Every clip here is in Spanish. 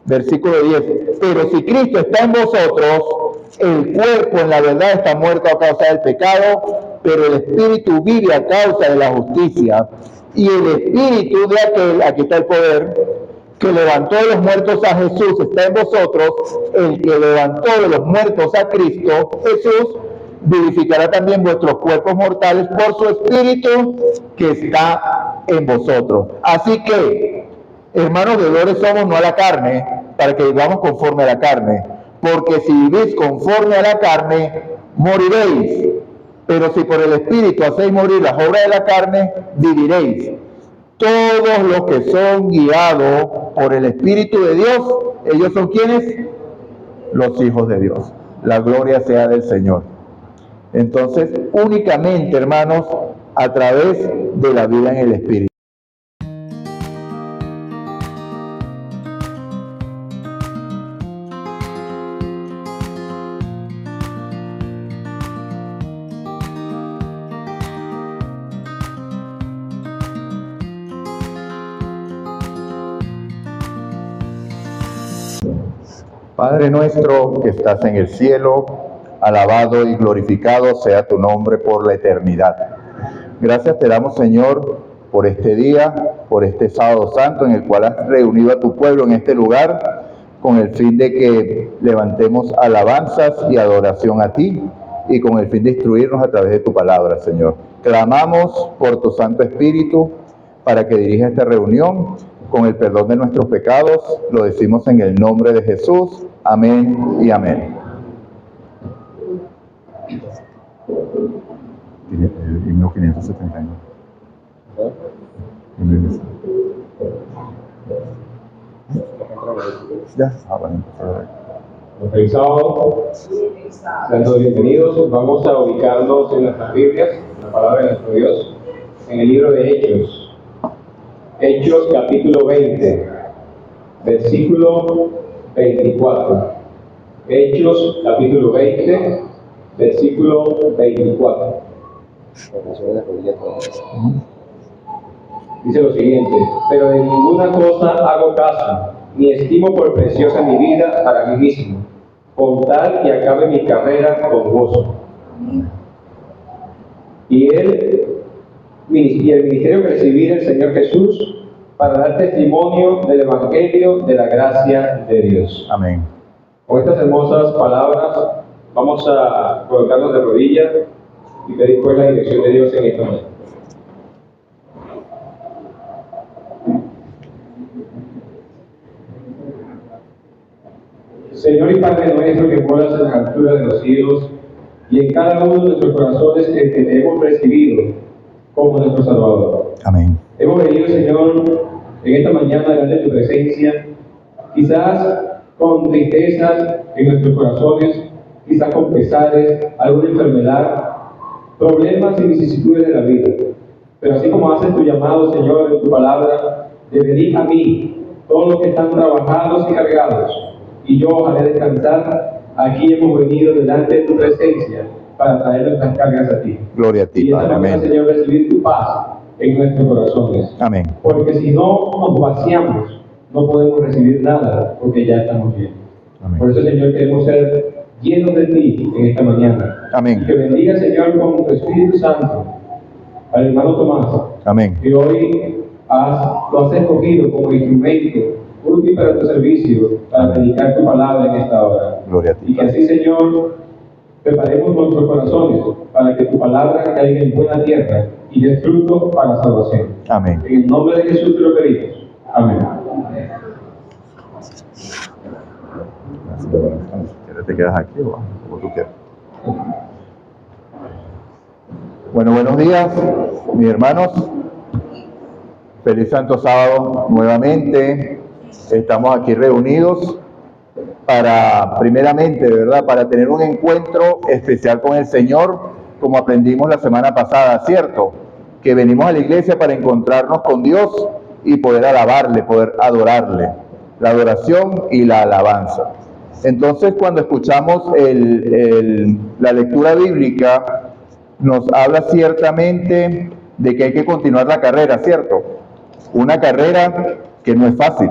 Versículo 10. Pero si Cristo está en vosotros, el cuerpo en la verdad está muerto a causa del pecado, pero el espíritu vive a causa de la justicia. Y el espíritu de aquel, aquí está el poder, que levantó de los muertos a Jesús, está en vosotros. El que levantó de los muertos a Cristo Jesús, vivificará también vuestros cuerpos mortales por su espíritu que está en vosotros. Así que, hermanos, deudores somos no a la carne, para que vivamos conforme a la carne. Porque si vivís conforme a la carne, moriréis. Pero si por el Espíritu hacéis morir las obras de la carne, viviréis. Todos los que son guiados por el Espíritu de Dios, ellos son ¿quiénes? Los hijos de Dios. La gloria sea del Señor. Entonces, únicamente, hermanos, a través de la vida en el Espíritu. Padre nuestro que estás en el cielo, alabado y glorificado sea tu nombre por la eternidad. Gracias te damos, Señor, por este día, por este sábado santo en el cual has reunido a tu pueblo en este lugar, con el fin de que levantemos alabanzas y adoración a ti, y con el fin de instruirnos a través de tu palabra, Señor. Clamamos por tu Santo Espíritu para que dirija esta reunión con el perdón de nuestros pecados. Lo decimos en el nombre de Jesús. Amén y amén. El himno 579. Ya, bueno. Feliz sábado. Sean todos bienvenidos. Vamos a ubicarnos en nuestras Biblias, la palabra de nuestro Dios, en el libro de Hechos. Hechos capítulo 20, versículo 24. Hechos capítulo 20, versículo 24. Dice lo siguiente: pero de ninguna cosa hago caso, ni estimo por preciosa mi vida para mí mismo, con tal que acabe mi carrera con gozo. Y el ministerio que recibí del Señor Jesús para dar testimonio del Evangelio de la gracia de Dios. Amén. Con estas hermosas palabras vamos a colocarnos de rodillas y pedir pues la dirección de Dios en esta mañana. Señor y Padre nuestro que moras en la altura de los cielos y en cada uno de nuestros corazones que te hemos recibido como nuestro Salvador. Amén. Hemos venido, Señor, en esta mañana delante de tu presencia, quizás con tristezas en nuestros corazones, quizás con pesares, alguna enfermedad, problemas y vicisitudes de la vida. Pero así como haces tu llamado, Señor, en tu palabra, de venir a mí, todos los que están trabajados y cargados, y yo os haré descansar, aquí hemos venido delante de tu presencia para traer nuestras cargas a ti. Gloria a ti, y Padre. Amén. Señor, recibir tu paz en nuestros corazones. Amén. Porque si no nos vaciamos, no podemos recibir nada, porque ya estamos llenos. Amén. Por eso, Señor, queremos ser llenos de ti en esta mañana. Amén. Y que bendiga, Señor, con tu Espíritu Santo al hermano Tomás. Amén. Que hoy lo has escogido como instrumento útil para tu servicio, para predicar tu palabra en esta hora. Gloria a ti. Y que así, Señor, preparemos nuestros corazones para que tu palabra caiga en buena tierra y dé fruto para la salvación. Amén. En el nombre de Jesús te lo pedimos. Amén. ¿Te quedas aquí o como tú quieras? Bueno, buenos días, mis hermanos. Feliz Santo Sábado nuevamente. Estamos aquí reunidos para, primeramente, de verdad, para tener un encuentro especial con el Señor, como aprendimos la semana pasada, ¿cierto? Que venimos a la iglesia para encontrarnos con Dios y poder alabarle, poder adorarle. La adoración y la alabanza. Entonces, cuando escuchamos la lectura bíblica, nos habla ciertamente de que hay que continuar la carrera, ¿cierto? Una carrera que no es fácil.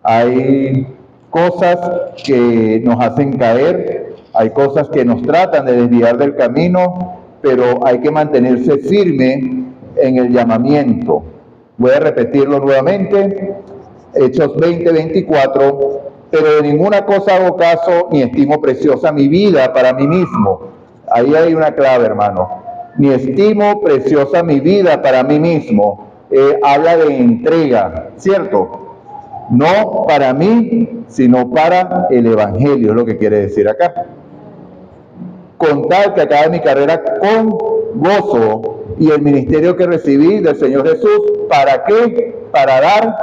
Hay cosas que nos hacen caer, hay cosas que nos tratan de desviar del camino, pero hay que mantenerse firme en el llamamiento. Voy a repetirlo nuevamente, Hechos 20:24, pero de ninguna cosa hago caso ni estimo preciosa mi vida para mí mismo. Ahí hay una clave, hermano. Ni estimo preciosa mi vida para mí mismo. Habla de entrega, ¿cierto? No para mí, sino para el Evangelio, es lo que quiere decir acá. Con tal que acabe mi carrera con gozo y el ministerio que recibí del Señor Jesús, ¿para qué? Para dar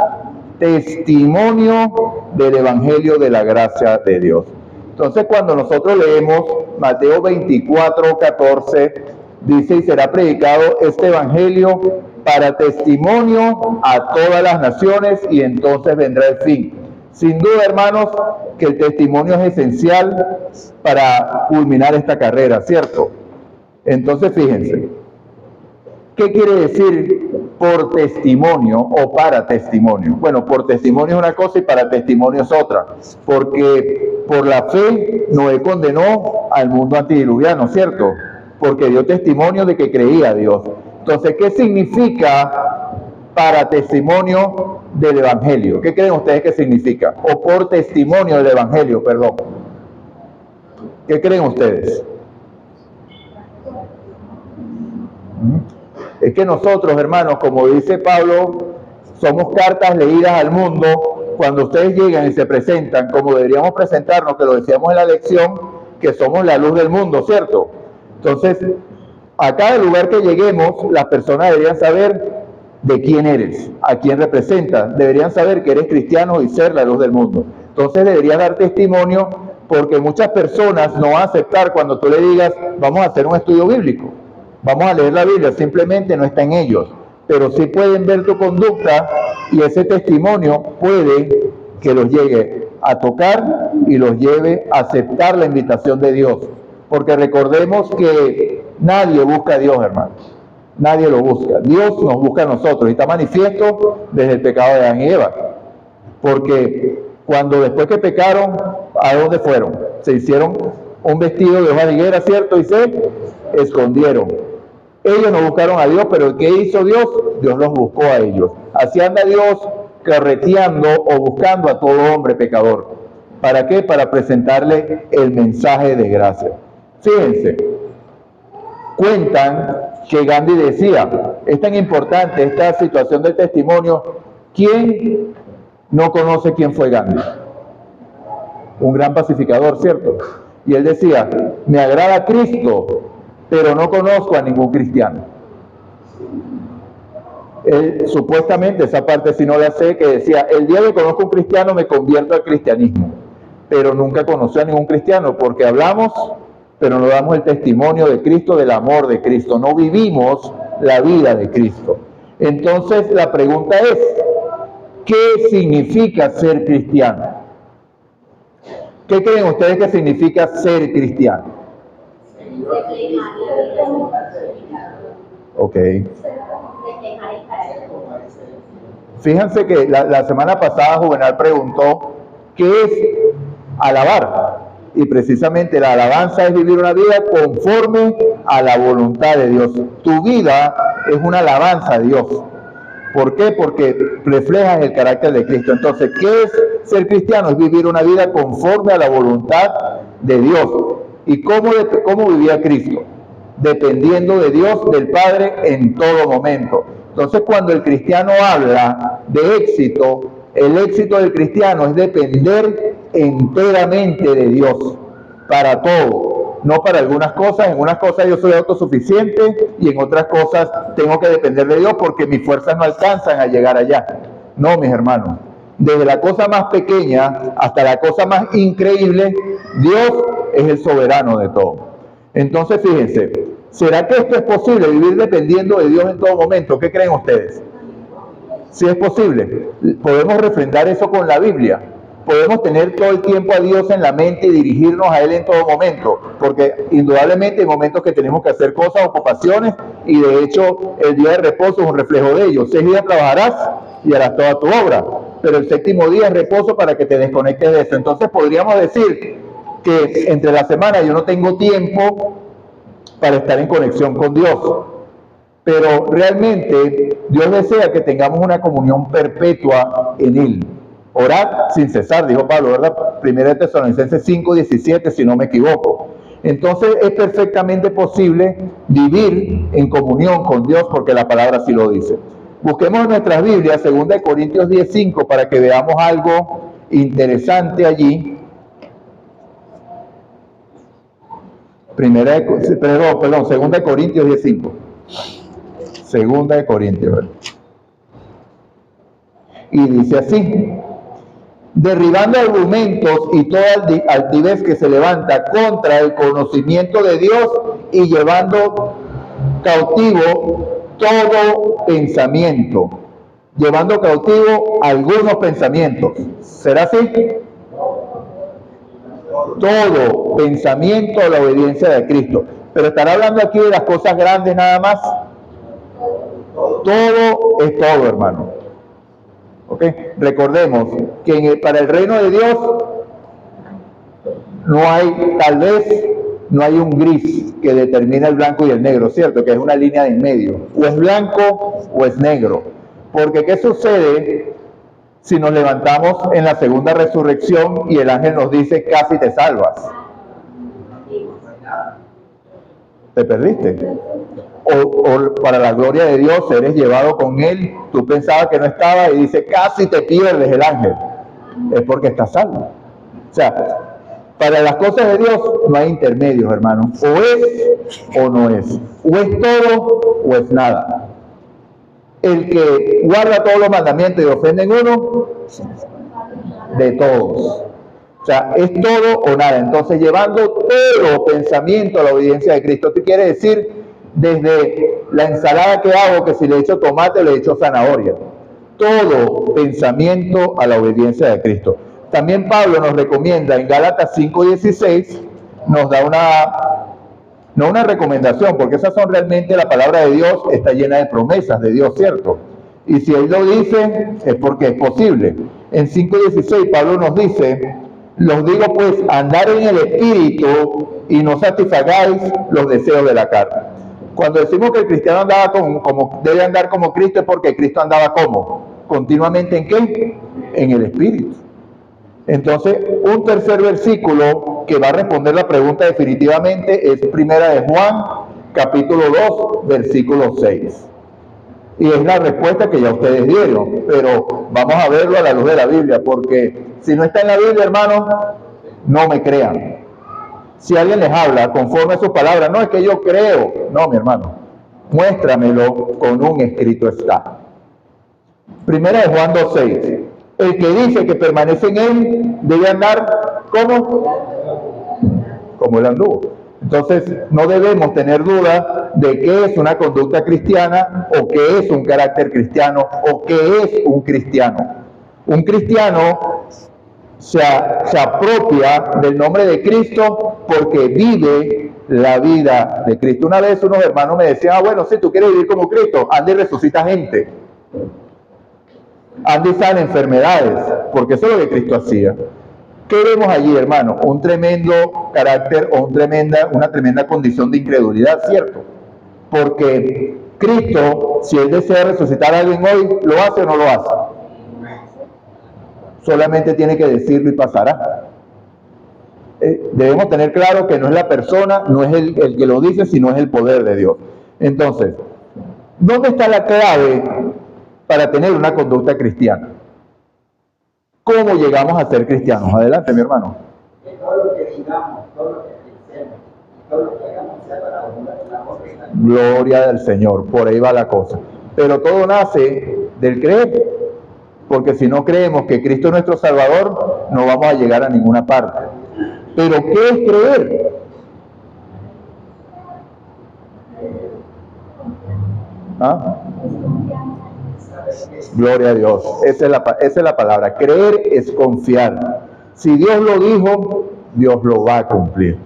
testimonio del Evangelio de la gracia de Dios. Entonces, cuando nosotros leemos Mateo 24:14, dice, y será predicado este Evangelio para testimonio a todas las naciones y entonces vendrá el fin. Sin duda, hermanos, que el testimonio es esencial para culminar esta carrera, ¿cierto? Entonces, fíjense, ¿qué quiere decir por testimonio o para testimonio? Bueno, por testimonio es una cosa y para testimonio es otra, porque por la fe Noé condenó al mundo antediluviano, ¿cierto? Porque dio testimonio de que creía a Dios. Entonces, ¿qué significa para testimonio del Evangelio? ¿Qué creen ustedes que significa? O por testimonio del Evangelio, perdón. ¿Qué creen ustedes? Es que nosotros, hermanos, como dice Pablo, somos cartas leídas al mundo. Cuando ustedes llegan y se presentan, como deberíamos presentarnos, que lo decíamos en la lección, que somos la luz del mundo, ¿cierto? Entonces, a cada lugar que lleguemos, las personas deberían saber de quién eres, a quién representas. Deberían saber que eres cristiano y ser la luz del mundo. Entonces, deberías dar testimonio, porque muchas personas no van a aceptar cuando tú le digas, vamos a hacer un estudio bíblico. Vamos a leer la Biblia, simplemente no está en ellos, pero sí pueden ver tu conducta y ese testimonio puede que los llegue a tocar y los lleve a aceptar la invitación de Dios. Porque recordemos que nadie busca a Dios, hermanos. Nadie lo busca. Dios nos busca a nosotros y está manifiesto desde el pecado de Adán y Eva. Porque cuando después que pecaron, ¿a dónde fueron? Se hicieron un vestido de hoja de higuera, ¿cierto? Y se escondieron. Ellos no buscaron a Dios, pero ¿qué hizo Dios? Dios los buscó a ellos. Así anda Dios carreteando o buscando a todo hombre pecador. ¿Para qué? Para presentarle el mensaje de gracia. Fíjense, cuentan que Gandhi decía, es tan importante esta situación del testimonio, ¿quién no conoce quién fue Gandhi? Un gran pacificador, ¿cierto? Y él decía, me agrada Cristo, pero no conozco a ningún cristiano. Él, supuestamente, esa parte sí no la sé, que decía, el día que conozco a un cristiano me convierto al cristianismo, pero nunca conoció a ningún cristiano, porque hablamos, pero no damos el testimonio de Cristo, del amor de Cristo, no vivimos la vida de Cristo. Entonces, la pregunta es, ¿qué significa ser cristiano? ¿Qué creen ustedes que significa ser cristiano? Ok. Fíjense que la semana pasada Juvenal preguntó ¿qué es alabar? Y precisamente la alabanza es vivir una vida conforme a la voluntad de Dios. Tu vida es una alabanza a Dios. ¿Por qué? Porque reflejas el carácter de Cristo. Entonces, ¿qué es ser cristiano? Es vivir una vida conforme a la voluntad de Dios. ¿Y cómo vivía Cristo? Dependiendo de Dios, del Padre, en todo momento. Entonces, cuando el cristiano habla de éxito, el éxito del cristiano es depender enteramente de Dios para todo, no para algunas cosas. En unas cosas yo soy autosuficiente y en otras cosas tengo que depender de Dios porque mis fuerzas no alcanzan a llegar allá. No, mis hermanos, desde la cosa más pequeña hasta la cosa más increíble, Dios es el soberano de todo. Entonces, fíjense, ¿será que esto es posible, vivir dependiendo de Dios en todo momento? ¿Qué creen ustedes? Sí es posible. Podemos refrendar eso con la Biblia. Podemos tener todo el tiempo a Dios en la mente y dirigirnos a Él en todo momento, porque indudablemente hay momentos que tenemos que hacer cosas, ocupaciones, y de hecho el día de reposo es un reflejo de ello. 6 días trabajarás y harás toda tu obra, pero el séptimo día es reposo para que te desconectes de eso. Entonces podríamos decir que entre la semana yo no tengo tiempo para estar en conexión con Dios, pero realmente Dios desea que tengamos una comunión perpetua en Él. Orad sin cesar, dijo Pablo, ¿verdad? 1 Tesalonicenses 5:17, si no me equivoco. Entonces es perfectamente posible vivir en comunión con Dios porque la palabra así lo dice. Busquemos en nuestras Biblias 2 Corintios 10:5 para que veamos algo interesante allí. 2 Corintios 10:5. 2 Corintios. Y dice así: derribando argumentos y toda altivez que se levanta contra el conocimiento de Dios y llevando cautivo todo pensamiento. Llevando cautivo algunos pensamientos. ¿Será así? Todo pensamiento a la obediencia de Cristo. Pero estará hablando aquí de las cosas grandes nada más. Todo es todo, hermano. ¿Ok? Recordemos que para el reino de Dios no hay, tal vez, no hay un gris que determina el blanco y el negro, ¿cierto? Que es una línea de en medio. O es blanco o es negro. Porque ¿qué sucede si nos levantamos en la segunda resurrección y el ángel nos dice casi te salvas? Te perdiste. O para la gloria de Dios eres llevado con Él, tú pensabas que no estaba y dice casi te pierdes el ángel, es porque estás salvo. O sea, para las cosas de Dios no hay intermedios, hermano, o es o no es, o es todo o es nada. El que guarda todos los mandamientos y ofende en uno, de todos. O sea, es todo o nada. Entonces, llevando todo pensamiento a la obediencia de Cristo, ¿qué quiere decir? Desde la ensalada que hago, que si le echo tomate, le echo zanahoria. Todo pensamiento a la obediencia de Cristo. También Pablo nos recomienda en Gálatas 5:16, nos da no una recomendación, porque esas son realmente, la palabra de Dios está llena de promesas de Dios, ¿cierto? Y si Él lo dice, es porque es posible. En 5:16 Pablo nos dice: los digo pues, andar en el Espíritu y no satisfagáis los deseos de la carne. Cuando decimos que el cristiano andaba como debe andar como Cristo, es porque Cristo andaba como continuamente ¿en qué? En el Espíritu. Entonces, un tercer versículo que va a responder la pregunta definitivamente es Primera de Juan, capítulo 2, versículo 6. Y es la respuesta que ya ustedes dieron, pero vamos a verlo a la luz de la Biblia, porque si no está en la Biblia, hermano, no me crean. Si alguien les habla conforme a sus palabras, no es que yo creo, no, mi hermano, muéstramelo con un escrito está. Primera de Juan 2:6. El que dice que permanece en él debe andar como él anduvo. Entonces, no debemos tener duda de qué es una conducta cristiana, o qué es un carácter cristiano, o qué es un cristiano. Un cristiano se apropia del nombre de Cristo porque vive la vida de Cristo. Una vez unos hermanos me decían: bueno, si tú quieres vivir como Cristo, anda y resucita gente, anda y sana enfermedades, porque eso es lo que Cristo hacía. ¿Qué vemos allí, hermano? Un tremendo carácter o una tremenda condición de incredulidad, ¿cierto? Porque Cristo, si Él desea resucitar a alguien hoy, ¿lo hace o no lo hace? Solamente tiene que decirlo y pasará. Debemos tener claro que no es la persona, no es el que lo dice, sino es el poder de Dios. Entonces, ¿dónde está la clave para tener una conducta cristiana? ¿Cómo llegamos a ser cristianos? Adelante, mi hermano. Todo lo que digamos, todo lo que pensemos, todo lo que hagamos sea para la honra de Dios. Gloria del Señor, por ahí va la cosa. Pero todo nace del creer, porque si no creemos que Cristo es nuestro Salvador, no vamos a llegar a ninguna parte. Pero ¿qué es creer? ¿Ah? Gloria a Dios. Esa es la palabra. Creer es confiar. Si Dios lo dijo, Dios lo va a cumplir.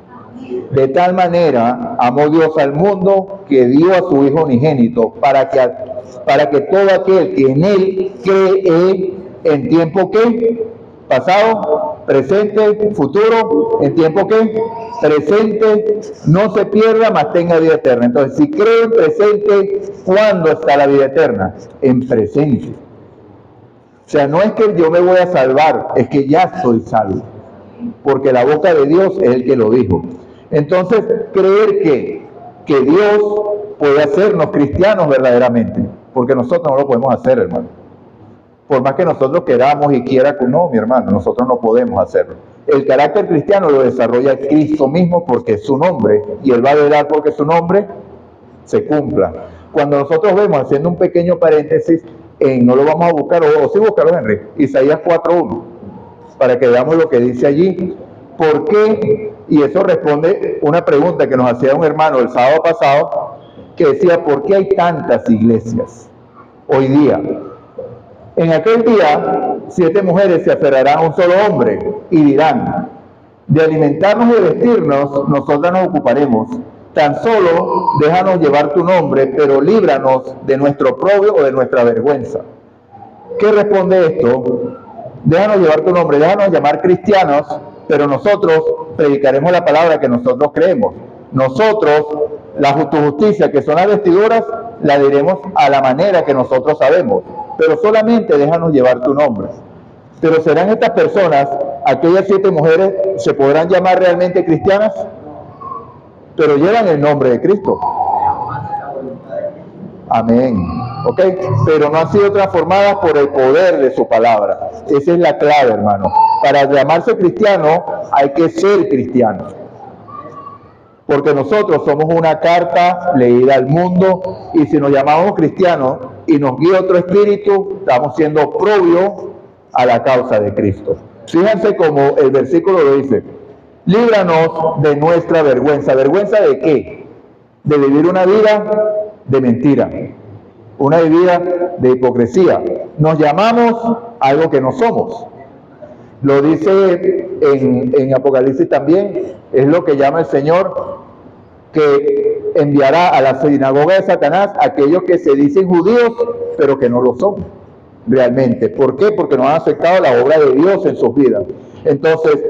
De tal manera amó Dios al mundo que dio a su Hijo unigénito para que todo aquel que en Él cree ¿En tiempo qué? Pasado, presente, futuro. ¿En tiempo qué? Presente. No se pierda, mas tenga vida eterna. Entonces, si creo en presente, ¿cuándo está la vida eterna? En presente. O sea, no es que yo me voy a salvar, es que ya soy salvo. Porque la boca de Dios es el que lo dijo. Entonces, creer que Dios puede hacernos cristianos verdaderamente, porque nosotros no lo podemos hacer, hermano. Por más que nosotros queramos y quiera, no, mi hermano, nosotros no podemos hacerlo. El carácter cristiano lo desarrolla Cristo mismo porque es su nombre, y Él va a velar porque su nombre se cumpla. Cuando nosotros vemos, haciendo un pequeño paréntesis, no lo vamos a buscar, o sí buscarlo, Henry, Isaías 4:1, para que veamos lo que dice allí. ¿Por qué? Y eso responde una pregunta que nos hacía un hermano el sábado pasado, que decía, ¿por qué hay tantas iglesias hoy día? En aquel día, 7 mujeres se aferrarán a un solo hombre y dirán, de alimentarnos y de vestirnos, nosotras nos ocuparemos. Tan solo déjanos llevar tu nombre, pero líbranos de nuestro oprobio o de nuestra vergüenza. ¿Qué responde esto? Déjanos llevar tu nombre, déjanos llamar cristianos, pero nosotros predicaremos la palabra que nosotros creemos. Nosotros, tu justicia, que son las vestiduras, la diremos a la manera que nosotros sabemos, pero solamente déjanos llevar tu nombre. Pero ¿serán estas personas, aquellas 7 mujeres, se podrán llamar realmente cristianas? Pero llevan el nombre de Cristo. Amén. ¿Ok? Pero no han sido transformadas por el poder de su palabra. Esa es la clave, hermano. Para llamarse cristiano hay que ser cristiano. Porque nosotros somos una carta leída al mundo, y si nos llamamos cristianos y nos guía otro espíritu, estamos siendo oprobio a la causa de Cristo. Fíjense cómo el versículo lo dice. Líbranos de nuestra vergüenza. ¿Vergüenza de qué? De vivir una vida de mentira, una vida de hipocresía. Nos llamamos algo que no somos. Lo dice en Apocalipsis también, es lo que llama el Señor, que enviará a la sinagoga de Satanás aquellos que se dicen judíos, pero que no lo son realmente. ¿Por qué? Porque no han aceptado la obra de Dios en sus vidas. Entonces,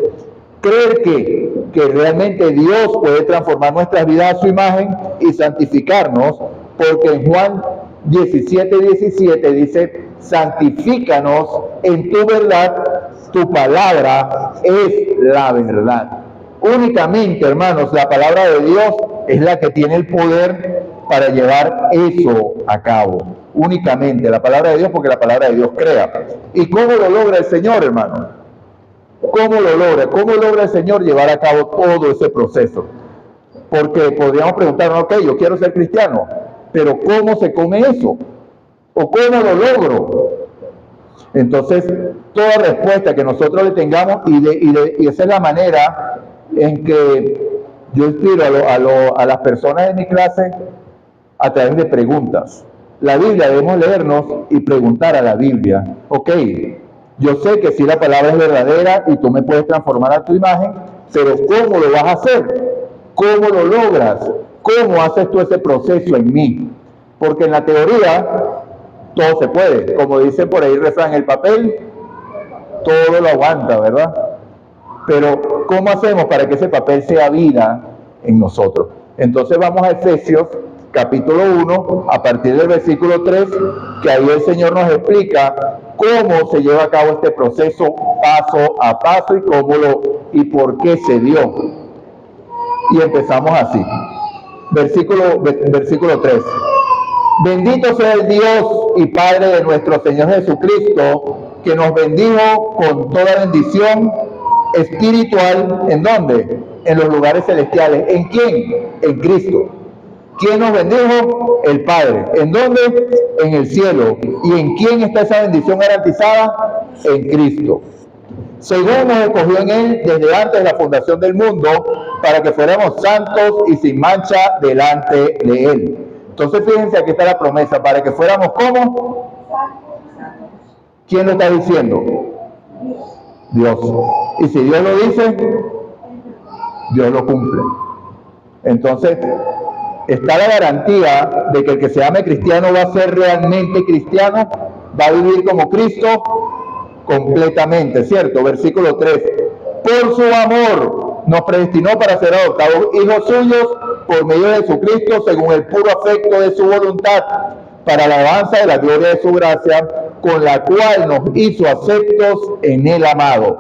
creer que realmente Dios puede transformar nuestras vidas a su imagen y santificarnos, porque en Juan 17:17 dice, santifícanos en tu verdad, tu palabra es la verdad. Únicamente, hermanos, la palabra de Dios es la que tiene el poder para llevar eso a cabo. Únicamente la palabra de Dios, porque la palabra de Dios crea. ¿Y cómo lo logra el Señor, hermano? ¿Cómo lo logra? ¿Cómo logra el Señor llevar a cabo todo ese proceso? Porque podríamos preguntarnos, ok, yo quiero ser cristiano, pero ¿cómo se come eso? ¿O cómo lo logro? Entonces, toda respuesta que nosotros le tengamos, y esa es la manera en que yo inspiro a las personas de mi clase a través de preguntas. La Biblia debemos leernos y preguntar a la Biblia, ok, yo sé que si la palabra es verdadera y tú me puedes transformar a tu imagen, pero ¿cómo lo vas a hacer? ¿Cómo lo logras? ¿Cómo haces tú ese proceso en mí? Porque en la teoría todo se puede. Como dice por ahí el refrán, el papel todo lo aguanta, ¿verdad? Pero ¿cómo hacemos para que ese papel sea vida en nosotros? Entonces vamos a Efesios capítulo 1, a partir del versículo 3, que ahí el Señor nos explica cómo se lleva a cabo este proceso paso a paso y por qué se dio. Y empezamos así. Versículo 3. Bendito sea el Dios y Padre de nuestro Señor Jesucristo, que nos bendijo con toda bendición espiritual. ¿En dónde? En los lugares celestiales. ¿En quién? En Cristo. ¿Quién nos bendijo? El Padre. ¿En dónde? En el cielo. ¿Y en quién está esa bendición garantizada? En Cristo. Según nos escogió en Él desde antes de la fundación del mundo, para que fuéramos santos y sin mancha delante de Él. Entonces fíjense, aquí está la promesa, para que fuéramos ¿cómo? ¿Quién lo está diciendo? Dios. Y si Dios lo dice, Dios lo cumple. Entonces, está la garantía de que el que se llame cristiano va a ser realmente cristiano, va a vivir como Cristo completamente, ¿cierto? Versículo 3. Por su amor nos predestinó para ser adoptados hijos suyos por medio de Jesucristo, según el puro afecto de su voluntad, para la alabanza de la gloria de su gracia, con la cual nos hizo aceptos en el amado.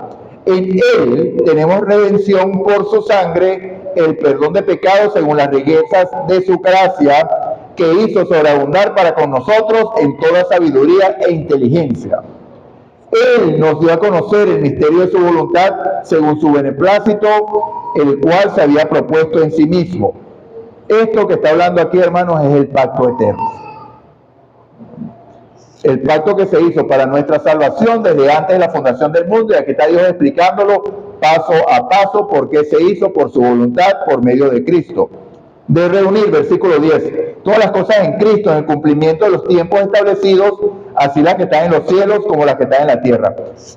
En él tenemos redención por su sangre, el perdón de pecados según las riquezas de su gracia, que hizo sobreabundar para con nosotros en toda sabiduría e inteligencia. Él nos dio a conocer el misterio de su voluntad según su beneplácito, el cual se había propuesto en sí mismo. Esto que está hablando aquí, hermanos, es el pacto eterno. El pacto que se hizo para nuestra salvación desde antes de la fundación del mundo, y aquí está Dios explicándolo paso a paso por qué se hizo, por su voluntad, por medio de Cristo. De reunir, versículo 10, todas las cosas en Cristo, en el cumplimiento de los tiempos establecidos, así las que están en los cielos como las que están en la tierra.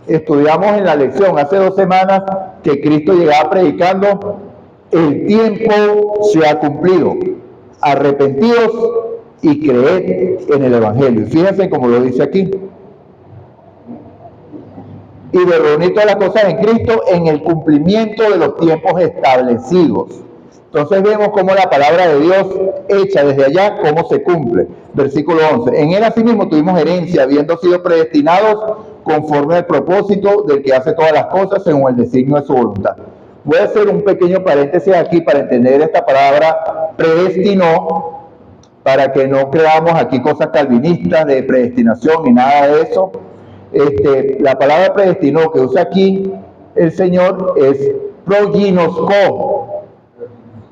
Estudiamos en la lección hace 2 semanas que Cristo llegaba predicando: el tiempo se ha cumplido, arrepentidos y creed en el Evangelio. Y fíjense como lo dice aquí. Y de reunir todas las cosas en Cristo en el cumplimiento de los tiempos establecidos. Entonces vemos cómo la palabra de Dios hecha desde allá, cómo se cumple. Versículo 11. En él asimismo tuvimos herencia, habiendo sido predestinados conforme al propósito del que hace todas las cosas según el designio de su voluntad. Voy a hacer un pequeño paréntesis aquí para entender esta palabra predestinó, para que no creamos aquí cosas calvinistas de predestinación ni nada de eso. La palabra predestinó que usa aquí el Señor es proginosko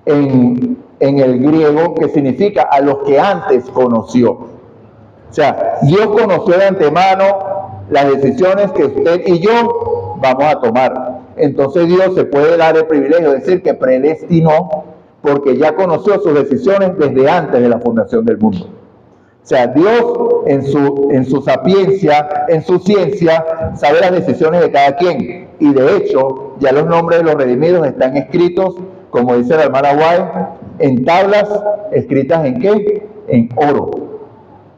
en el griego, que significa a los que antes conoció. O sea, Dios conoció de antemano las decisiones que usted y yo vamos a tomar. Entonces Dios se puede dar el privilegio de decir que predestinó, porque ya conoció sus decisiones desde antes de la fundación del mundo. O sea, Dios en su sapiencia, en su ciencia, sabe las decisiones de cada quien. Y de hecho, ya los nombres de los redimidos están escritos, como dice la hermana White, en tablas escritas ¿en qué? En oro,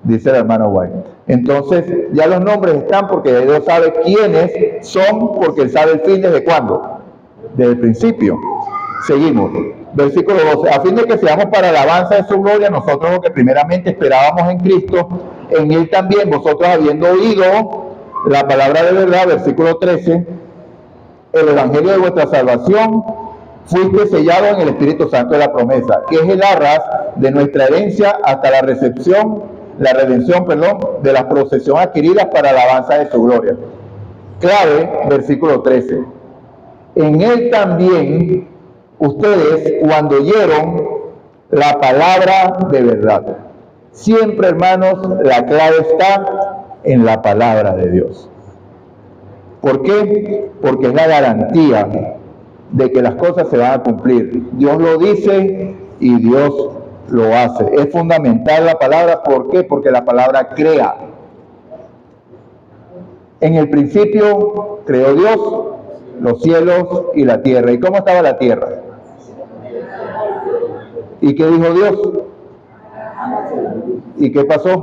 dice la hermana White. Entonces, ya los nombres están porque Dios sabe quiénes son, porque Él sabe el fin desde cuándo, desde el principio. Seguimos. Versículo 12. A fin de que seamos para alabanza de su gloria, nosotros lo que primeramente esperábamos en Cristo, en Él también, vosotros habiendo oído la palabra de verdad, versículo 13, el evangelio de vuestra salvación, fuiste sellado en el Espíritu Santo de la promesa, que es el arras de nuestra herencia hasta la redención, de la posesión adquiridas para alabanza de su gloria. Clave, versículo 13. En Él también ustedes, cuando oyeron la palabra de verdad. Siempre, hermanos, la clave está en la palabra de Dios. ¿Por qué? Porque es la garantía de que las cosas se van a cumplir. Dios lo dice y Dios lo hace. Es fundamental la palabra. ¿Por qué? Porque la palabra crea. En el principio creó Dios los cielos y la tierra. ¿Y cómo estaba la tierra? ¿Y qué dijo Dios? ¿Y qué pasó?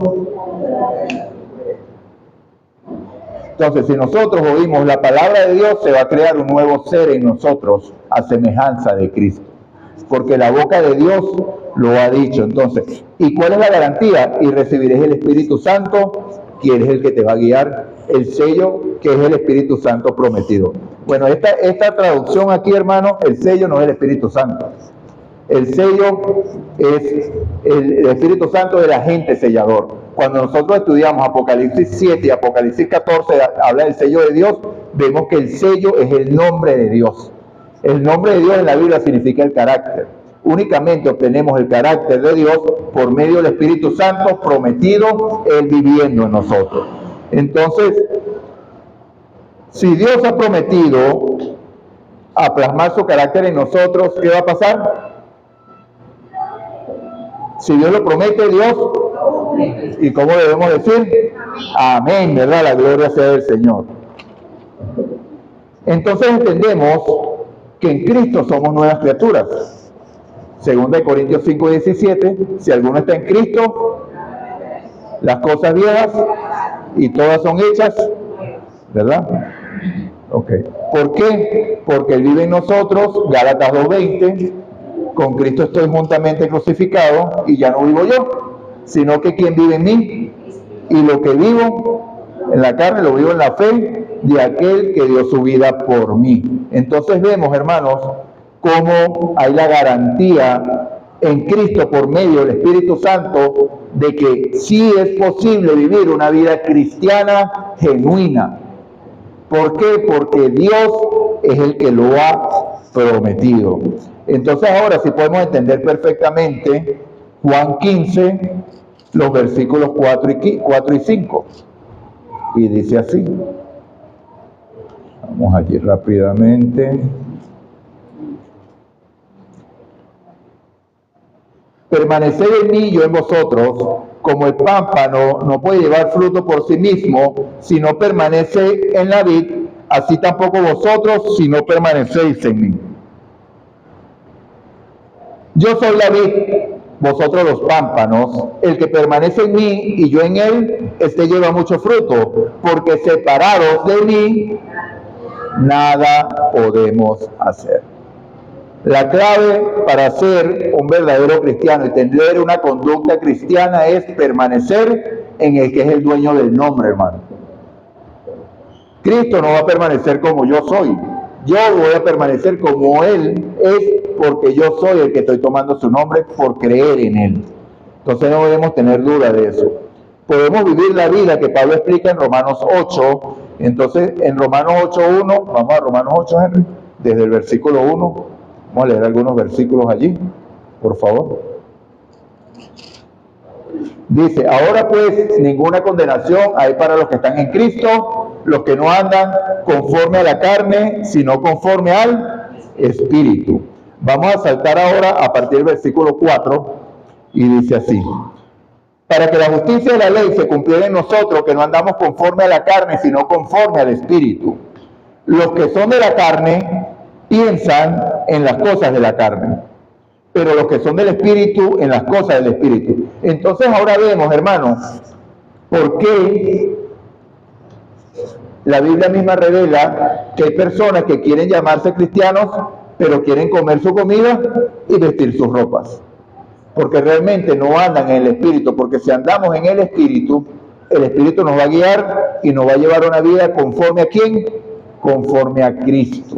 Entonces, si nosotros oímos la palabra de Dios, se va a crear un nuevo ser en nosotros a semejanza de Cristo. Porque la boca de Dios lo ha dicho. Entonces, ¿y cuál es la garantía? Y recibiréis el Espíritu Santo, quien es el que te va a guiar, el sello, que es el Espíritu Santo prometido. Bueno, esta traducción aquí, hermano, el sello no es el Espíritu Santo. El sello es el Espíritu Santo del agente sellador. Cuando nosotros estudiamos Apocalipsis 7 y Apocalipsis 14, habla del sello de Dios, vemos que el sello es el nombre de Dios. El nombre de Dios en la Biblia significa el carácter. Únicamente obtenemos el carácter de Dios por medio del Espíritu Santo prometido, Él viviendo en nosotros. Entonces, si Dios ha prometido a plasmar su carácter en nosotros, ¿qué va a pasar? Si Dios lo promete, Dios, ¿y cómo debemos decir? Amén, ¿verdad? La gloria sea del Señor. Entonces entendemos que en Cristo somos nuevas criaturas. Segunda de Corintios 5:17, si alguno está en Cristo, las cosas viejas y todas son hechas ¿verdad? Ok. ¿Por qué? Porque Él vive en nosotros, Gálatas 2:20, con Cristo estoy juntamente crucificado y ya no vivo yo, sino que quien vive en mí, y lo que vivo en la carne lo vivo en la fe de aquel que dio su vida por mí. Entonces vemos, hermanos, cómo hay la garantía en Cristo por medio del Espíritu Santo de que sí es posible vivir una vida cristiana genuina. ¿Por qué? Porque Dios es el que lo ha prometido. Entonces ahora sí podemos entender perfectamente Juan 15, los versículos 4 y 5. Y dice así. Vamos allí rápidamente. Permaneced en mí y yo en vosotros, como el pámpano no puede llevar fruto por sí mismo, si no permanece en la vid, así tampoco vosotros, si no permanecéis en mí. Yo soy la vid, vosotros los pámpanos. El que permanece en mí y yo en él, este lleva mucho fruto, porque separados de mí, nada podemos hacer. La clave para ser un verdadero cristiano y tener una conducta cristiana es permanecer en el que es el dueño del nombre, hermano. Cristo no va a permanecer como yo soy. Yo voy a permanecer como Él es, porque yo soy el que estoy tomando su nombre por creer en Él. Entonces no debemos tener duda de eso. Podemos vivir la vida que Pablo explica en Romanos 8. Entonces, en Romanos 8:1, vamos a Romanos 8, Henry, desde el versículo 1. Vamos a leer algunos versículos allí, por favor. Dice, ahora pues ninguna condenación hay para los que están en Cristo, los que no andan conforme a la carne, sino conforme al Espíritu. Vamos a saltar ahora a partir del versículo 4 y dice así. Para que la justicia de la ley se cumpliera en nosotros, que no andamos conforme a la carne, sino conforme al Espíritu. Los que son de la carne piensan en las cosas de la carne, pero los que son del Espíritu, en las cosas del Espíritu. Entonces ahora vemos, hermanos, por qué la Biblia misma revela que hay personas que quieren llamarse cristianos, pero quieren comer su comida y vestir sus ropas, porque realmente no andan en el Espíritu, porque si andamos en el Espíritu nos va a guiar y nos va a llevar a una vida conforme a ¿quién? Conforme a Cristo.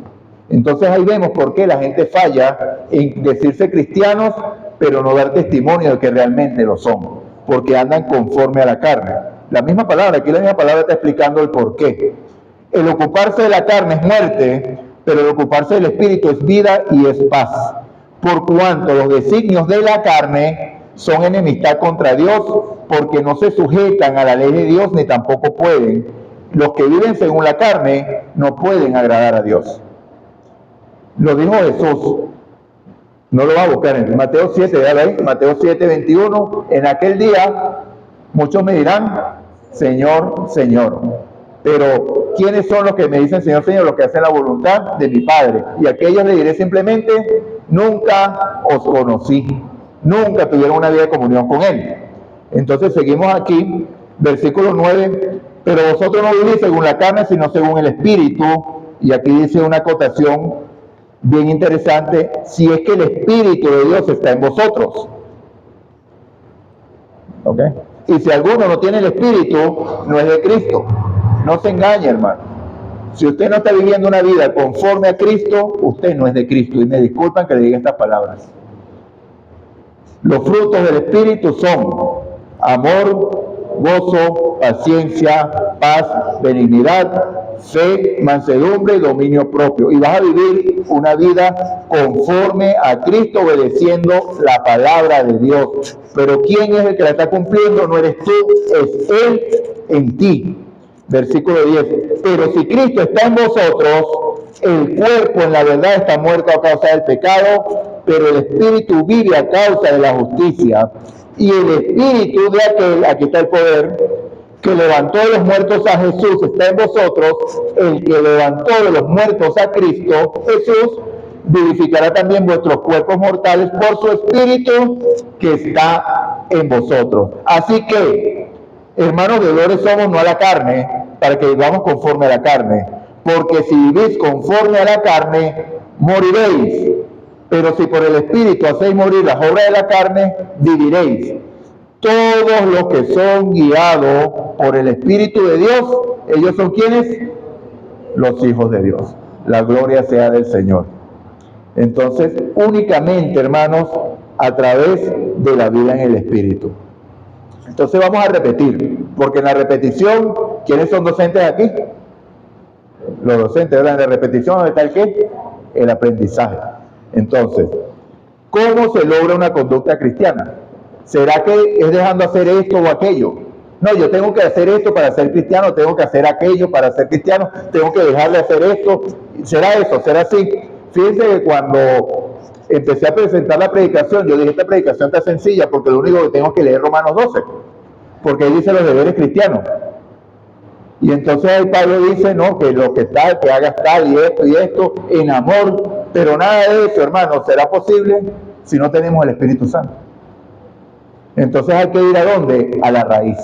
Entonces ahí vemos por qué la gente falla en decirse cristianos, pero no dar testimonio de que realmente lo son, porque andan conforme a la carne. La misma palabra, aquí la misma palabra está explicando el por qué. El ocuparse de la carne es muerte, pero el ocuparse del Espíritu es vida y es paz. Por cuanto los designios de la carne son enemistad contra Dios, porque no se sujetan a la ley de Dios ni tampoco pueden. Los que viven según la carne no pueden agradar a Dios. Lo dijo Jesús, no lo va a buscar en Mateo 7, ya veis, Mateo 7:21, en aquel día muchos me dirán, Señor, Señor, pero ¿quiénes son los que me dicen Señor, Señor? Los que hacen la voluntad de mi Padre, y a aquellos le diré simplemente, nunca os conocí, nunca tuvieron una vida de comunión con Él. Entonces seguimos aquí, versículo 9, pero vosotros no vivís según la carne, sino según el Espíritu, y aquí dice una acotación bien interesante, si es que el Espíritu de Dios está en vosotros. ¿Ok? Y si alguno no tiene el Espíritu, no es de Cristo. No se engañe, hermano. Si usted no está viviendo una vida conforme a Cristo, usted no es de Cristo. Y me disculpan que le diga estas palabras. Los frutos del Espíritu son amor, gozo, paciencia, paz, benignidad, fe, mansedumbre y dominio propio. Y vas a vivir una vida conforme a Cristo, obedeciendo la palabra de Dios. Pero ¿quién es el que la está cumpliendo? No eres tú, es Él en ti. Versículo 10. Pero si Cristo está en vosotros, el cuerpo en la verdad está muerto a causa del pecado, pero el Espíritu vive a causa de la justicia. Y el Espíritu de aquel, aquí está el poder, que levantó de los muertos a Jesús, está en vosotros. El que levantó de los muertos a Cristo, Jesús, vivificará también vuestros cuerpos mortales por su Espíritu que está en vosotros. Así que, hermanos, deudores somos no a la carne, para que vivamos conforme a la carne. Porque si vivís conforme a la carne, moriréis. Pero si por el Espíritu hacéis morir las obras de la carne, viviréis. Todos los que son guiados por el Espíritu de Dios, ellos son ¿quiénes? Los hijos de Dios. La gloria sea del Señor. Entonces, únicamente, hermanos, a través de la vida en el Espíritu. Entonces vamos a repetir, porque en la repetición, ¿quiénes son docentes aquí? Los docentes, ¿verdad? En la repetición, ¿dónde está el qué? El aprendizaje. Entonces, ¿cómo se logra una conducta cristiana? ¿Será que es dejando hacer esto o aquello? No, yo tengo que hacer esto para ser cristiano, tengo que hacer aquello para ser cristiano, tengo que dejar de hacer esto. ¿Será eso? ¿Será así? Fíjense que cuando empecé a presentar la predicación, yo dije, esta predicación está sencilla porque lo único que tengo que leer Romanos 12, porque ahí dice los deberes cristianos. Y entonces ahí Pablo dice, no, que lo que tal, que hagas tal y esto, en amor, pero nada de eso, hermano, será posible si no tenemos el Espíritu Santo. Entonces hay que ir ¿a dónde? A la raíz,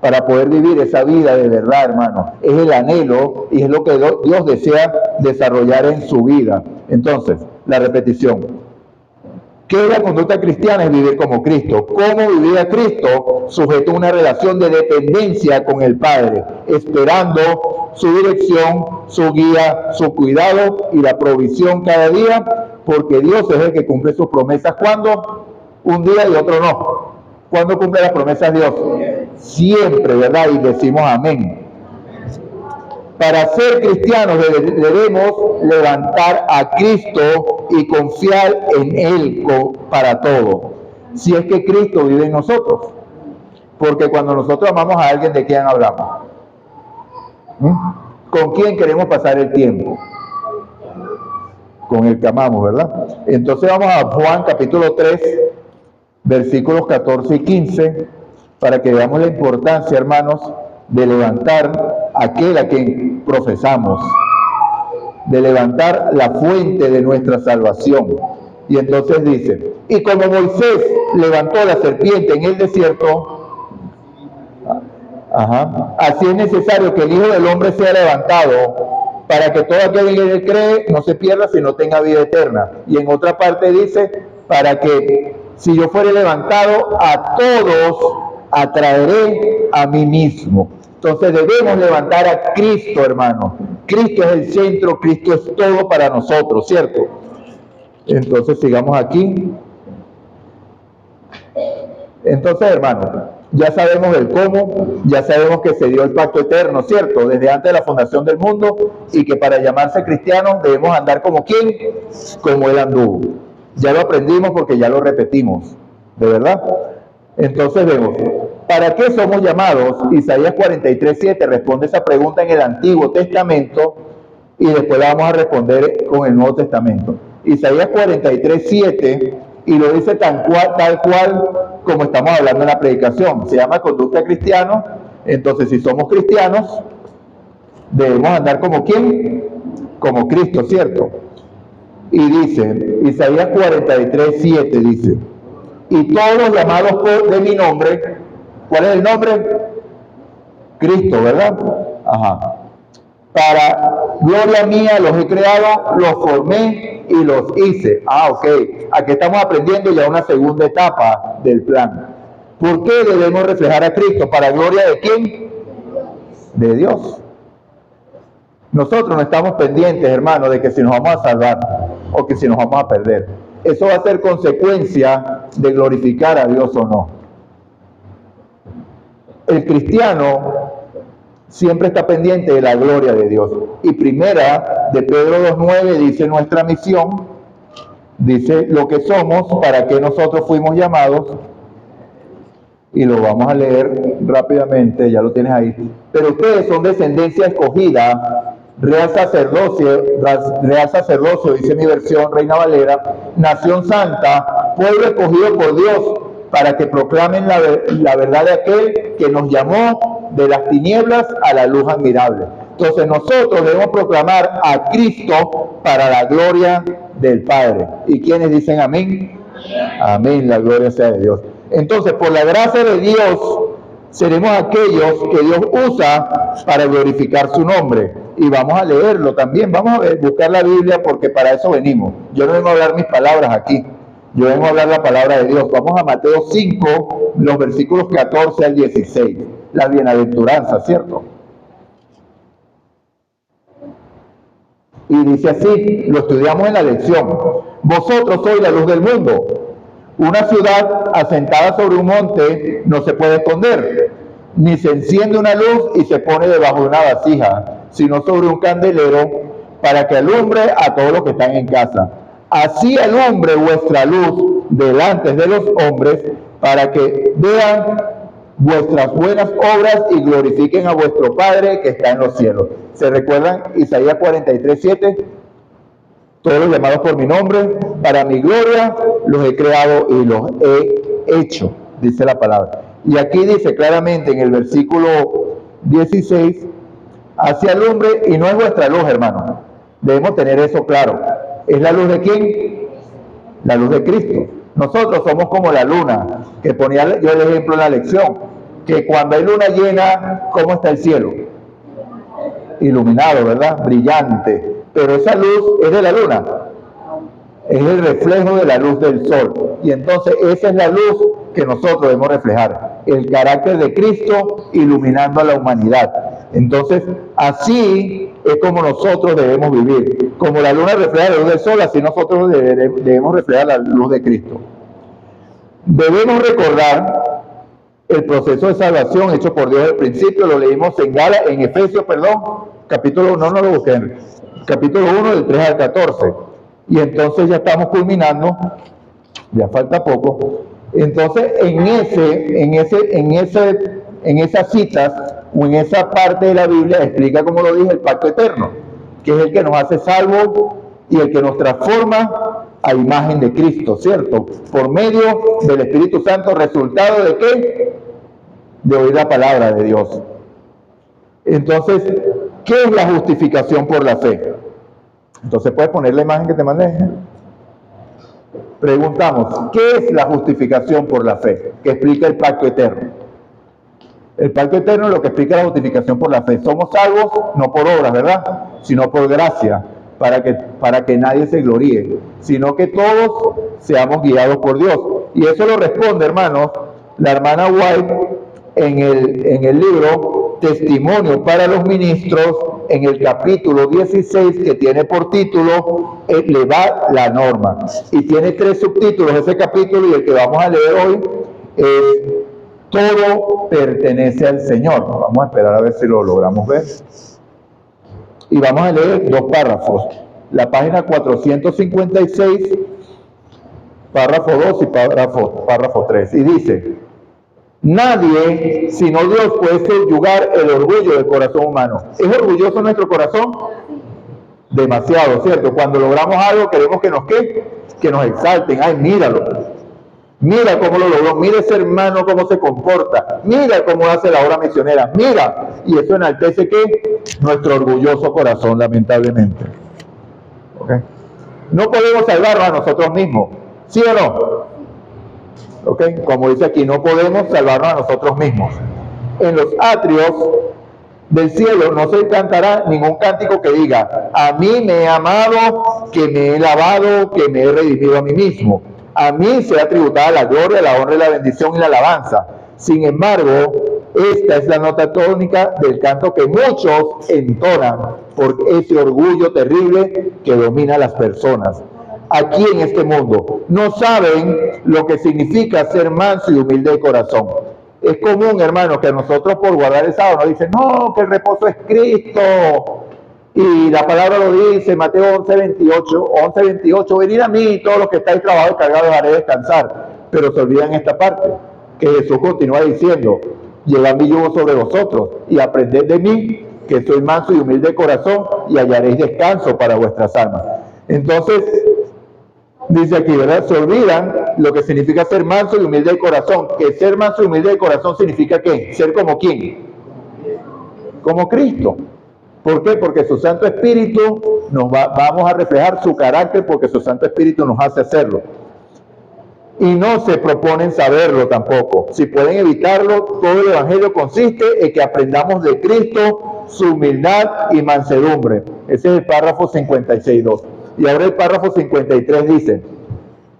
para poder vivir esa vida de verdad, hermano. Es el anhelo y es lo que Dios desea desarrollar en su vida. Entonces, la repetición. ¿Qué es la conducta cristiana? Es vivir como Cristo. ¿Cómo vivir a Cristo? Sujeto a una relación de dependencia con el Padre, esperando su dirección, su guía, su cuidado y la provisión cada día, porque Dios es el que cumple sus promesas. ¿Cuándo? Un día y otro no. ¿Cuándo cumple las promesas Dios? Siempre, ¿verdad? Y decimos amén. Para ser cristianos debemos levantar a Cristo y confiar en Él para todo. Si es que Cristo vive en nosotros. Porque cuando nosotros amamos a alguien, ¿de quién hablamos? ¿Con quién queremos pasar el tiempo? Con el que amamos, ¿verdad? Entonces vamos a Juan capítulo 3, versículos 14 y 15, para que veamos la importancia, hermanos, de levantar aquel a quien profesamos, de levantar la fuente de nuestra salvación. Y entonces dice, y como Moisés levantó la serpiente en el desierto, así es necesario que el Hijo del Hombre sea levantado, para que todo aquel que le cree no se pierda, sino tenga vida eterna. Y en otra parte dice, para que si yo fuere levantado, a todos atraeré a mí mismo. Entonces debemos levantar a Cristo, hermano. Cristo es el centro, Cristo es todo para nosotros, ¿cierto? Entonces sigamos aquí. Entonces, hermano, ya sabemos el cómo, ya sabemos que se dio el pacto eterno, ¿cierto? Desde antes de la fundación del mundo, y que para llamarse cristianos debemos andar como ¿quién? Como Él anduvo. Ya lo aprendimos porque ya lo repetimos, ¿de verdad? Entonces vemos, ¿para qué somos llamados? Isaías 43:7 responde esa pregunta en el Antiguo Testamento y después la vamos a responder con el Nuevo Testamento. Isaías 43:7, y lo dice tal cual como estamos hablando en la predicación. Se llama conducta cristiana. Entonces, si somos cristianos, debemos andar como ¿quién? Como Cristo, ¿cierto? Y dice, Isaías 43:7 dice, y todos llamados de mi nombre, ¿cuál es el nombre? Cristo, ¿verdad? Para gloria mía los he creado, los formé y los hice. Ok, aquí estamos aprendiendo ya una segunda etapa del plan. ¿Por qué debemos reflejar a Cristo? ¿Para gloria de quién? De Dios. Nosotros no estamos pendientes, hermano, de que si nos vamos a salvar o que si nos vamos a perder. Eso va a ser consecuencia de glorificar a Dios o no. El cristiano siempre está pendiente de la gloria de Dios. Y primera de Pedro 2:9 dice nuestra misión, dice lo que somos, para qué nosotros fuimos llamados, y lo vamos a leer rápidamente, ya lo tienes ahí. Pero ustedes son descendencia escogida, real sacerdocio, dice mi versión, Reina Valera, nación santa, pueblo escogido por Dios, para que proclamen la verdad de aquel que nos llamó de las tinieblas a la luz admirable. Entonces nosotros debemos proclamar a Cristo para la gloria del Padre. ¿Y quiénes dicen amén? Amén, la gloria sea de Dios. Entonces, por la gracia de Dios, seremos aquellos que Dios usa para glorificar su nombre. Y vamos a leerlo también, vamos a buscar la Biblia porque para eso venimos. Yo no vengo a hablar mis palabras aquí, yo vengo a hablar la palabra de Dios. Vamos a Mateo 5, los versículos 14 al 16, la bienaventuranza, ¿cierto? Y dice así, lo estudiamos en la lección: vosotros sois la luz del mundo. Una ciudad asentada sobre un monte no se puede esconder, ni se enciende una luz y se pone debajo de una vasija, sino sobre un candelero, para que alumbre a todos los que están en casa. Así alumbre vuestra luz delante de los hombres, para que vean vuestras buenas obras y glorifiquen a vuestro Padre que está en los cielos. ¿Se recuerdan Isaías 43:7? Todos los llamados por mi nombre, para mi gloria los he creado y los he hecho, dice la palabra. Y aquí dice claramente en el versículo 16, hacia alumbre, y no es vuestra luz, hermano. Debemos tener eso claro. ¿Es la luz de quién? La luz de Cristo. Nosotros somos como la luna, que ponía yo el ejemplo en la lección, que cuando hay luna llena, ¿cómo está el cielo? Iluminado, ¿verdad? Brillante. Pero esa luz es de la luna, es el reflejo de la luz del sol. Y entonces esa es la luz que nosotros debemos reflejar, el carácter de Cristo iluminando a la humanidad. Entonces, así es como nosotros debemos vivir. Como la luna refleja la luz del sol, así nosotros debemos reflejar la luz de Cristo. Debemos recordar el proceso de salvación hecho por Dios al principio. Lo leímos en Efesios, capítulo 1, no lo busquen, capítulo 1 del 3 al 14. Y entonces ya estamos culminando, ya falta poco. Entonces en esas citas o en esa parte de la Biblia explica, como lo dije, el pacto eterno, que es el que nos hace salvos y el que nos transforma a imagen de Cristo, ¿cierto? Por medio del Espíritu Santo, ¿resultado de qué? De oír la palabra de Dios. Entonces, ¿qué es la justificación por la fe? Entonces, ¿puedes poner la imagen que te mandé? Preguntamos, ¿qué es la justificación por la fe? Que explica el pacto eterno. El pacto eterno es lo que explica la justificación por la fe. Somos salvos no por obras, ¿verdad? Sino por gracia, para que nadie se gloríe, sino que todos seamos guiados por Dios. Y eso lo responde, hermanos, la hermana White en el libro Testimonio para los Ministros, en el capítulo 16, que tiene por título Elevar la norma. Y tiene 3 subtítulos ese capítulo, y el que vamos a leer hoy es Todo pertenece al Señor. Vamos a esperar a ver si lo logramos ver. Y vamos a leer 2 párrafos. La página 456, párrafo 2 y párrafo 3. Y dice: nadie, sino Dios, puede subyugar el orgullo del corazón humano. ¿Es orgulloso nuestro corazón? Demasiado, ¿cierto? Cuando logramos algo queremos que nos exalten. Ay, míralo. Mira cómo lo logró, mira ese hermano cómo se comporta, mira cómo hace la obra misionera, mira. Y eso enaltece ¿qué? Nuestro orgulloso corazón, lamentablemente. ¿Okay? No podemos salvarnos a nosotros mismos, ¿sí o no? ¿Okay? Como dice aquí, no podemos salvarnos a nosotros mismos. En los atrios del cielo no se cantará ningún cántico que diga: a mí me he amado, que me he lavado, que me he redimido a mí mismo. A mí se ha tributado la gloria, la honra y la bendición y la alabanza. Sin embargo, esta es la nota tónica del canto que muchos entonan por ese orgullo terrible que domina a las personas aquí en este mundo. No saben lo que significa ser manso y humilde de corazón. Es común, hermano, que nosotros por guardar el sábado nos dicen: no, que el reposo es Cristo. Y la palabra lo dice, Mateo 11:28, venid a mí, todos los que estáis trabajados y cargados, haré descansar. Pero se olvidan esta parte, que Jesús continúa diciendo: llevad mi yugo sobre vosotros y aprended de mí, que soy manso y humilde de corazón, y hallaréis descanso para vuestras almas. Entonces, dice aquí, ¿verdad? Se olvidan lo que significa ser manso y humilde de corazón. Que ser manso y humilde de corazón significa ¿qué? Ser como ¿quién? Como Cristo. ¿Por qué? Porque su Santo Espíritu vamos a reflejar su carácter, porque su Santo Espíritu nos hace hacerlo. y no se proponen saberlo tampoco. Si pueden evitarlo, todo el Evangelio consiste en que aprendamos de Cristo su humildad y mansedumbre. Ese es el párrafo 56.2. Y ahora el párrafo 53 dice,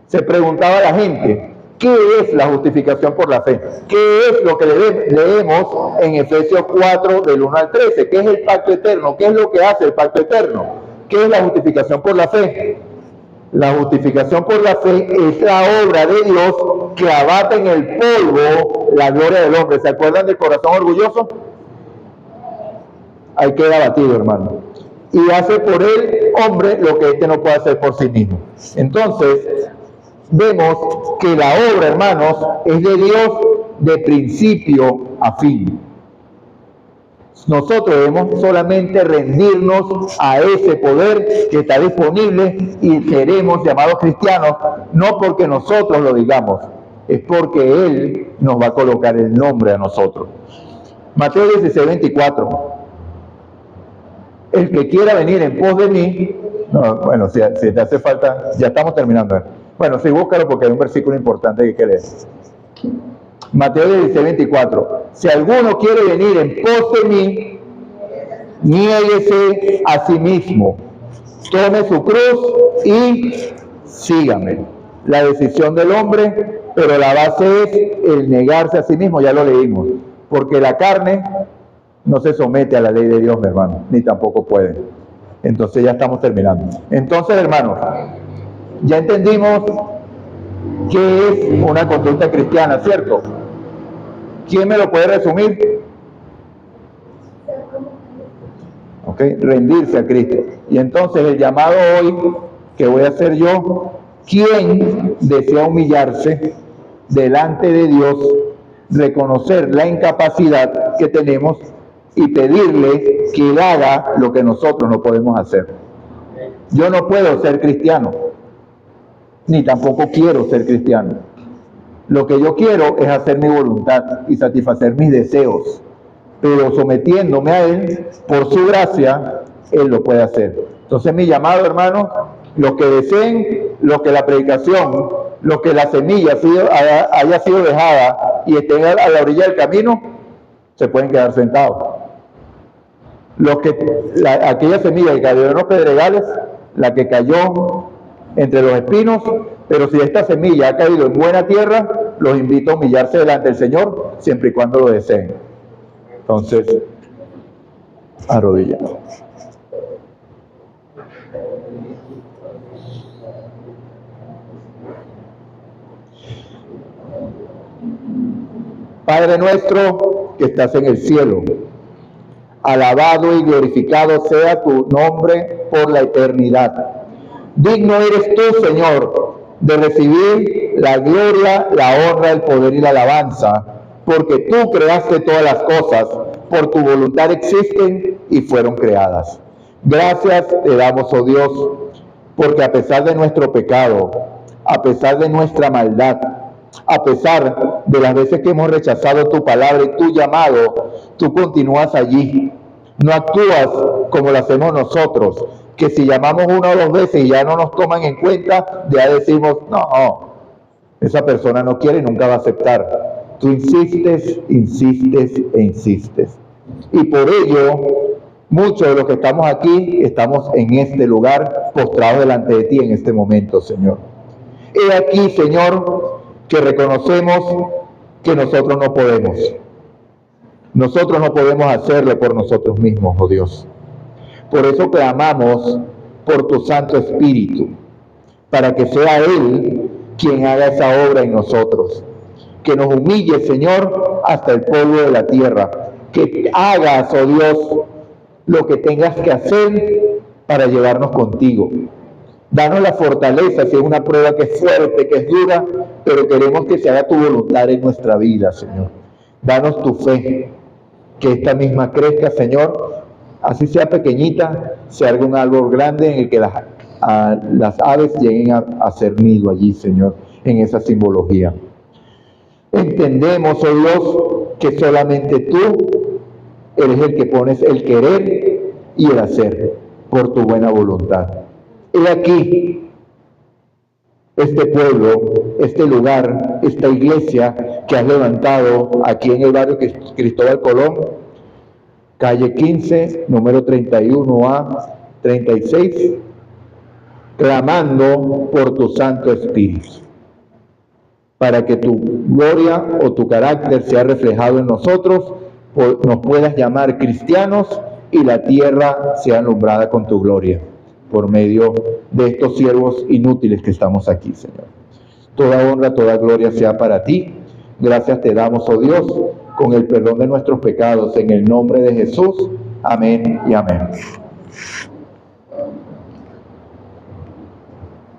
se preguntaba a la gente, ¿qué es la justificación por la fe? ¿Qué es lo que leemos en Efesios 4 del 1 al 13? ¿Qué es el pacto eterno? ¿Qué es lo que hace el pacto eterno? ¿Qué es la justificación por la fe? La justificación por la fe es la obra de Dios que abate en el polvo la gloria del hombre. ¿Se acuerdan del corazón orgulloso? Ahí queda abatido, hermano. Y hace por el hombre lo que éste no puede hacer por sí mismo. Entonces, vemos que la obra, hermanos, es de Dios de principio a fin. Nosotros debemos solamente rendirnos a ese poder que está disponible y seremos llamados cristianos, no porque nosotros lo digamos, es porque Él nos va a colocar el nombre a nosotros. Mateo 16:24. El que quiera venir en pos de mí, bueno, si te hace falta, ya estamos terminando. Bueno, sí, búscalo porque hay un versículo importante que hay que leer. Mateo 16:24. Si alguno quiere venir en pos de mí, niéguese a sí mismo, tome su cruz y sígame. La decisión del hombre, pero la base es el negarse a sí mismo, ya lo leímos, porque la carne no se somete a la ley de Dios, mi hermano, ni tampoco puede. Entonces ya estamos terminando. Entonces, hermanos, ya entendimos qué es una conducta cristiana, ¿cierto? ¿Quién me lo puede resumir? ¿Ok? Rendirse a Cristo. Y entonces el llamado hoy que voy a hacer yo, ¿quién desea humillarse delante de Dios, reconocer la incapacidad que tenemos y pedirle que Él haga lo que nosotros no podemos hacer? Yo no puedo ser cristiano, ni tampoco quiero ser cristiano. Lo que yo quiero es hacer mi voluntad y satisfacer mis deseos, pero sometiéndome a Él, por su gracia, Él lo puede hacer. Entonces mi llamado, hermanos, los que deseen, los que la predicación, los que la semilla haya sido dejada y estén a la orilla del camino, se pueden quedar sentados. Aquella semilla que cayó en los pedregales, la que cayó entre los espinos, pero si esta semilla ha caído en buena tierra, los invito a humillarse delante del Señor, siempre y cuando lo deseen. Entonces, arrodillado. Padre nuestro que estás en el cielo, alabado y glorificado sea tu nombre por la eternidad. Digno eres tú, Señor, de recibir la gloria, la honra, el poder y la alabanza, porque tú creaste todas las cosas, por tu voluntad existen y fueron creadas. Gracias te damos, oh Dios, porque a pesar de nuestro pecado, a pesar de nuestra maldad, a pesar de las veces que hemos rechazado tu palabra y tu llamado, tú continúas allí. No actúas como lo hacemos nosotros, que si llamamos una o dos veces y ya no nos toman en cuenta, ya decimos, no, esa persona no quiere y nunca va a aceptar. Tú insistes, insistes e insistes. Y por ello, muchos de los que estamos aquí, estamos en este lugar, postrados delante de ti en este momento, Señor. He aquí, Señor, que reconocemos que nosotros no podemos. Nosotros no podemos hacerlo por nosotros mismos, oh Dios. Por eso clamamos por tu Santo Espíritu, para que sea Él quien haga esa obra en nosotros. Que nos humille, Señor, hasta el polvo de la tierra. Que hagas, oh Dios, lo que tengas que hacer para llevarnos contigo. Danos la fortaleza, si es una prueba que es fuerte, que es dura, pero queremos que se haga tu voluntad en nuestra vida, Señor. Danos tu fe, que esta misma crezca, Señor, así sea pequeñita, sea algún árbol grande en el que las aves lleguen a hacer nido allí, Señor, en esa simbología. Entendemos, oh Dios, que solamente tú eres el que pones el querer y el hacer por tu buena voluntad. He aquí este pueblo, este lugar, esta iglesia que has levantado aquí en el barrio Cristóbal Colón, calle 15, número 31A 36, clamando por tu Santo Espíritu, para que tu gloria o tu carácter sea reflejado en nosotros, nos puedas llamar cristianos y la tierra sea alumbrada con tu gloria, por medio de estos siervos inútiles que estamos aquí, Señor. Toda honra, toda gloria sea para ti. Gracias te damos, oh Dios, con el perdón de nuestros pecados, en el nombre de Jesús. Amén y amén.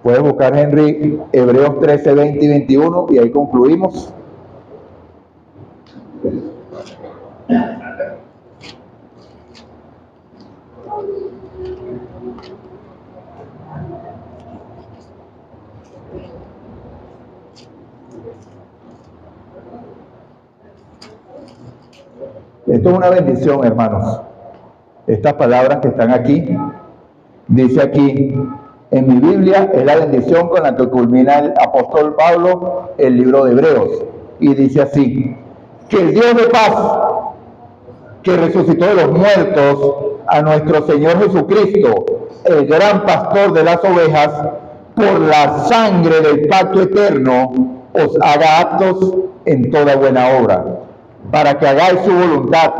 Puedes buscar, Henry, Hebreos 13, 20 y 21, y ahí concluimos. Esto es una bendición, hermanos. Estas palabras que están aquí, dice aquí, en mi Biblia es la bendición con la que culmina el apóstol Pablo el libro de Hebreos. Y dice así: que el Dios de paz, que resucitó de los muertos a nuestro Señor Jesucristo, el gran pastor de las ovejas, por la sangre del pacto eterno, os haga aptos en toda buena obra, para que hagáis su voluntad,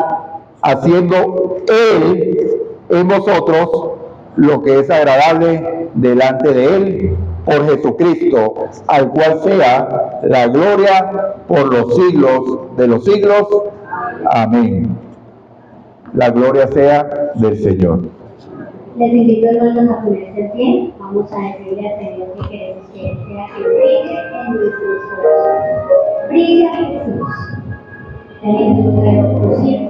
haciendo Él en vosotros lo que es agradable delante de Él, por Jesucristo, al cual sea la gloria por los siglos de los siglos. Amén. La gloria sea del Señor. Les invito, hermanos, a ponerse en pie. Vamos a decirle al Señor que queremos que Él sea que brille en nuestros corazones. Brilla Jesús. El número 200.